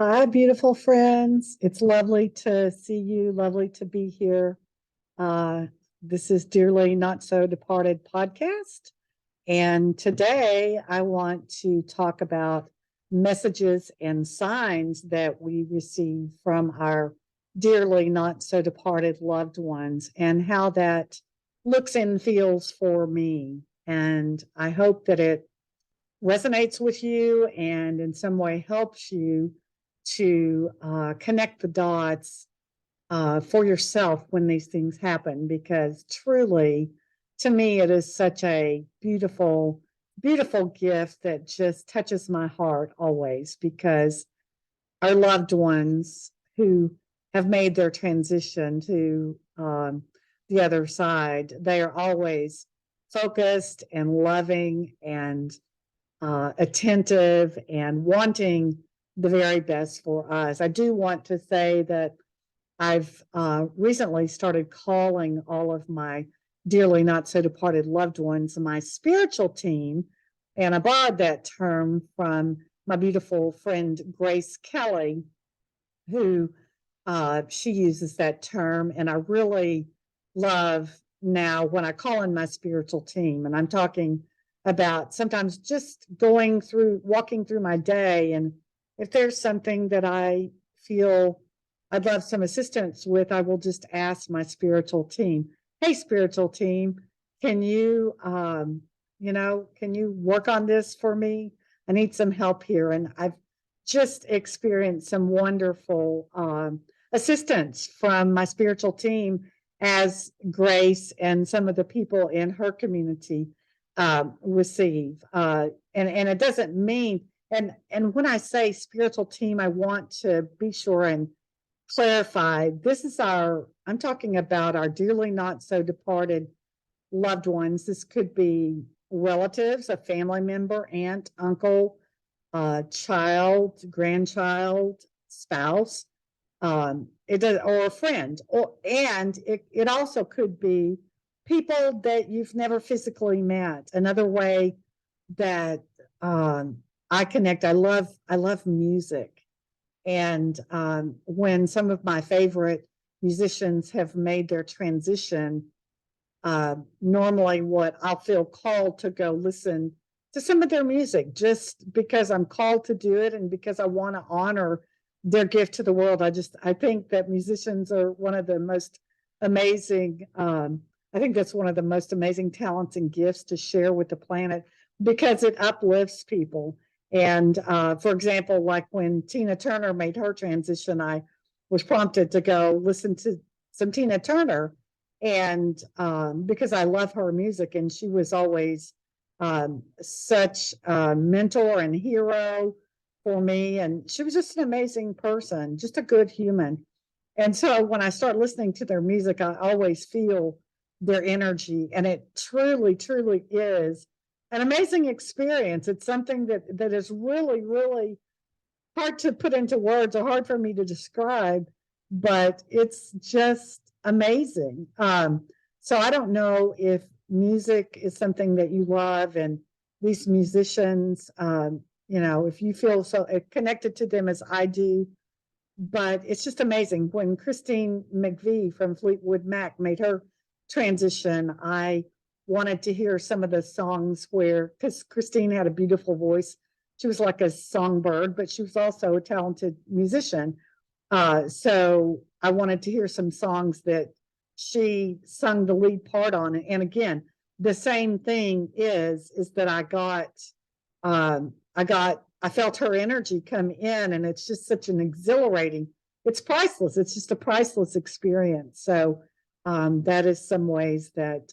Hi, beautiful friends. It's lovely to see you, lovely to be here. Uh, this is Dearly Not So Departed podcast. And today I want to talk about messages and signs that we receive from our dearly not so departed loved ones and how that looks and feels for me. And I hope that it resonates with you and in some way helps you to connect the dots for yourself when these things happen, because truly, to me, it is such a beautiful, beautiful gift that just touches my heart always, because our loved ones who have made their transition to the other side, they are always focused and loving and attentive and wanting the very best for us. I do want to say that I've recently started calling all of my dearly not so departed loved ones my spiritual team. And I borrowed that term from my beautiful friend, Grace Kelly, who she uses that term. And I really love now when I call in my spiritual team, and I'm talking about sometimes just walking through my day. And if there's something that I feel I'd love some assistance with, I will just ask my spiritual team, hey, spiritual team, can you, can you work on this for me? I need some help here. And I've just experienced some wonderful assistance from my spiritual team as Grace and some of the people in her community receive. And it doesn't mean, and when I say spiritual team, I want to be sure and clarify, I'm talking about our dearly not so departed loved ones. This could be relatives, a family member, aunt, uncle, child, grandchild, spouse, or a friend, and it also could be people that you've never physically met. Another way that I connect, I love music, and when some of my favorite musicians have made their transition, normally what I'll feel called to go listen to some of their music just because I'm called to do it and because I want to honor their gift to the world. I think that musicians are one of the most amazing, I think that's one of the most amazing talents and gifts to share with the planet because it uplifts people. And for example, like when Tina Turner made her transition, I was prompted to go listen to some Tina Turner, and because I love her music, and she was always such a mentor and hero for me, and she was just an amazing person, just a good human. And so when I start listening to their music, I always feel their energy, and it truly, truly is an amazing experience. It's something that is really, really hard to put into words or hard for me to describe, but it's just amazing. So I don't know if music is something that you love, and these musicians, if you feel so connected to them as I do, but it's just amazing. When Christine McVie from Fleetwood Mac made her transition, I wanted to hear some of the songs because Christine had a beautiful voice. She was like a songbird, but she was also a talented musician. So I wanted to hear some songs that she sung the lead part on. And again, the same thing is that I felt her energy come in, and it's just such an exhilarating, it's priceless. It's just a priceless experience. So that is some ways that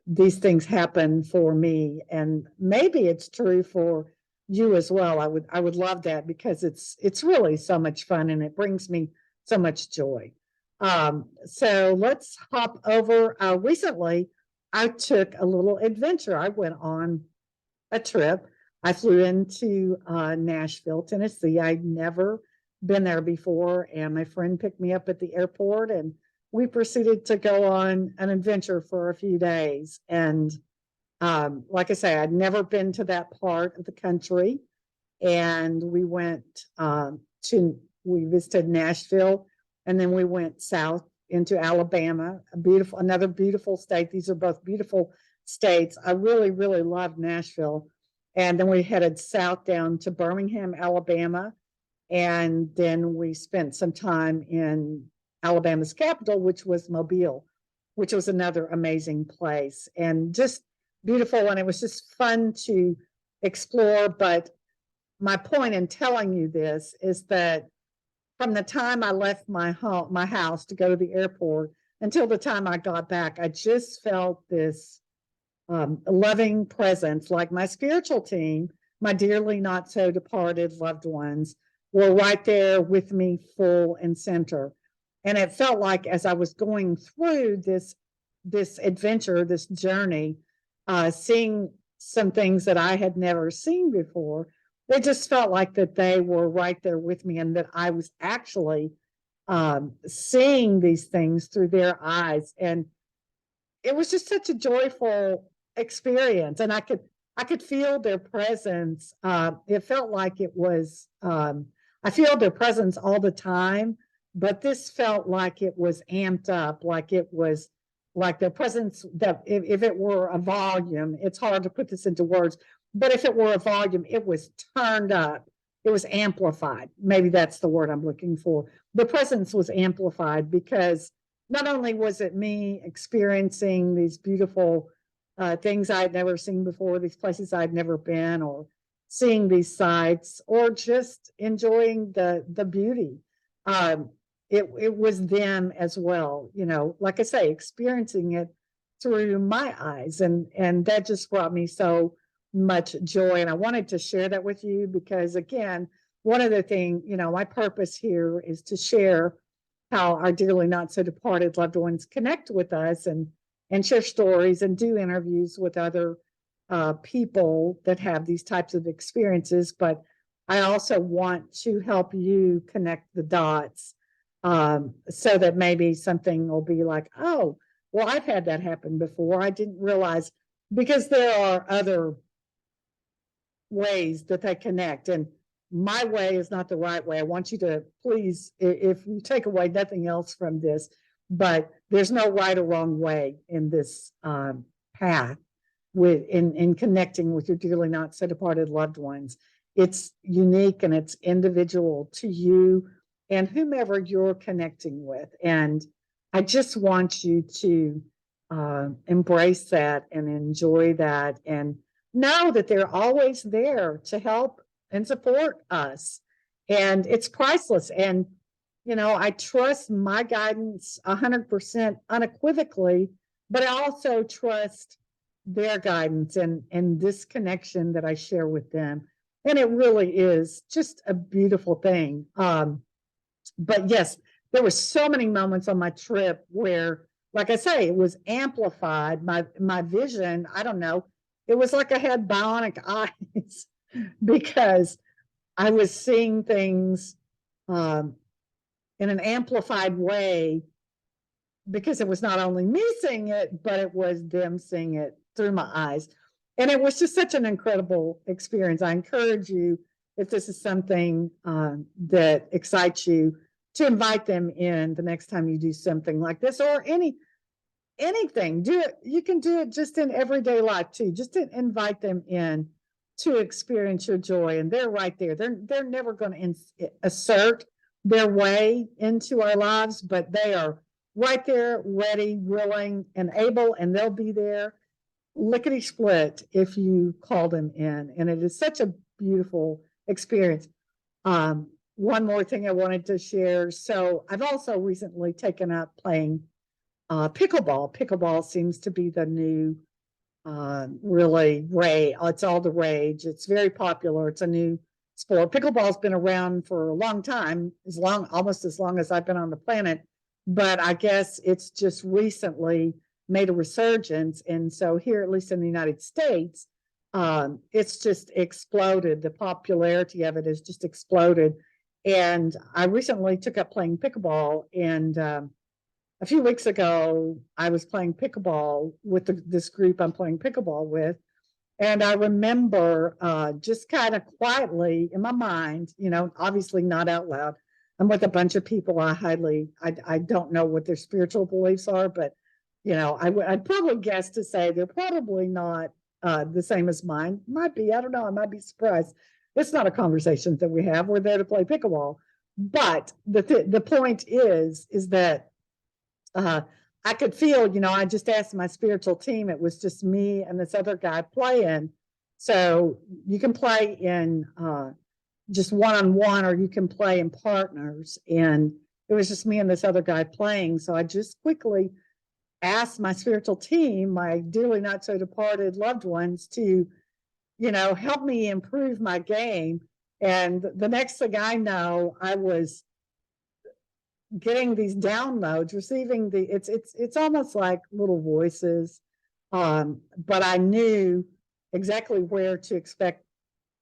these things happen for me, and maybe it's true for you as well. I would love that, because it's really so much fun and it brings me so much joy. So let's hop over. Recently, I took a little adventure. I went on a trip. I flew into Nashville, Tennessee. I'd never been there before, and my friend picked me up at the airport, and we proceeded to go on an adventure for a few days. And Like I say, I'd never been to that part of the country, and we went we visited Nashville, and then we went south into Alabama, another beautiful state. These are both beautiful states. I really, really love Nashville. And then we headed south down to Birmingham, Alabama, and then we spent some time in Alabama's capital, which was Mobile, which was another amazing place and just beautiful. And it was just fun to explore. But my point in telling you this is that from the time I left my house to go to the airport until the time I got back, I just felt this loving presence, like my spiritual team, my dearly not so departed loved ones, were right there with me, full and center. And it felt like as I was going through this adventure, this journey, seeing some things that I had never seen before, it just felt like that they were right there with me, and that I was actually seeing these things through their eyes. And it was just such a joyful experience, and I could feel their presence. It felt like it was, I feel their presence all the time, but this felt like it was amped up, like it was like their presence, that if it were a volume, it's hard to put this into words, but if it were a volume, it was turned up. It was amplified. Maybe that's the word I'm looking for. The presence was amplified because not only was it me experiencing these beautiful things I had never seen before, these places I'd never been, or seeing these sights, or just enjoying the beauty. It was them as well, you know, like I say, experiencing it through my eyes, and that just brought me so much joy. And I wanted to share that with you because, again, one of the things, you know, my purpose here is to share how our dearly not so departed loved ones connect with us, and share stories and do interviews with other people that have these types of experiences. But I also want to help you connect the dots, so that maybe something will be like, oh, well, I've had that happen before. I didn't realize, because there are other ways that they connect, and my way is not the right way. I want you to please, if you take away nothing else from this, but there's no right or wrong way in this path in connecting with your dearly not so departed loved ones. It's unique and it's individual to you and whomever you're connecting with. And I just want you to embrace that and enjoy that, and know that they're always there to help and support us. And it's priceless. And, you know, I trust my guidance 100% unequivocally, but I also trust their guidance and this connection that I share with them. And it really is just a beautiful thing. But yes, there were so many moments on my trip where, like I say, it was amplified. My vision, I don't know, it was like I had bionic eyes because I was seeing things in an amplified way, because it was not only me seeing it, but it was them seeing it through my eyes. And it was just such an incredible experience. I encourage you, if this is something that excites you, to invite them in the next time you do something like this, or anything. Do it. You can do it just in everyday life too. Just to invite them in to experience your joy, and they're right there. They're never going to assert their way into our lives, but they are right there, ready, willing, and able, and they'll be there lickety split if you call them in. And it is such a beautiful experience. One more thing I wanted to share. So I've also recently taken up playing pickleball. Pickleball seems to be the new really rage. It's all the rage. It's very popular. It's a new sport. Pickleball's been around for a long time, almost as long as I've been on the planet, but I guess it's just recently made a resurgence. And so here, at least in the United States, it's just exploded. The popularity of it has just exploded. And I recently took up playing pickleball, and a few weeks ago, I was playing pickleball with this group I'm playing pickleball with. And I remember just kind of quietly in my mind, obviously not out loud. I'm with a bunch of people I don't know what their spiritual beliefs are, but, I'd probably guess to say they're probably not the same as mine. Might be, I don't know, I might be surprised. It's not a conversation that we have. We're there to play pickleball. But the point is that I could feel, I just asked my spiritual team, it was just me and this other guy playing. So you can play in just one-on-one, or you can play in partners. And it was just me and this other guy playing. So I just quickly asked my spiritual team, my dearly not so departed loved ones, to, help me improve my game. And the next thing I know, I was getting these downloads, receiving it's almost like little voices. But I knew exactly where to expect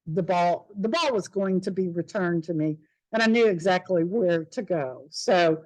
the ball. The ball was going to be returned to me, and I knew exactly where to go. So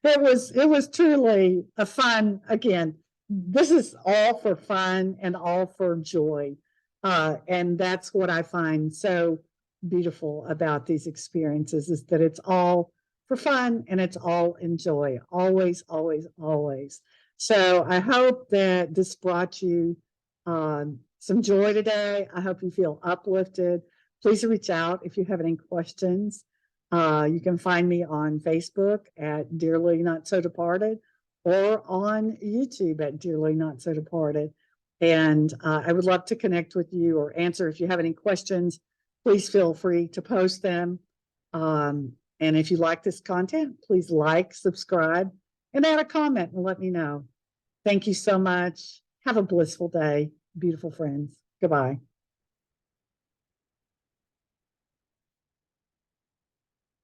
it was truly a fun, again, this is all for fun and all for joy. And that's what I find so beautiful about these experiences, is that it's all for fun and it's all in joy. Always, always, always. So I hope that this brought you some joy today. I hope you feel uplifted. Please reach out if you have any questions. You can find me on Facebook at Dearly Not So Departed, or on YouTube at Dearly Not So Departed. And I would love to connect with you or answer if you have any questions. Please feel free to post them. And if you like this content, please like, subscribe, and add a comment and let me know. Thank you so much. Have a blissful day, beautiful friends. Goodbye.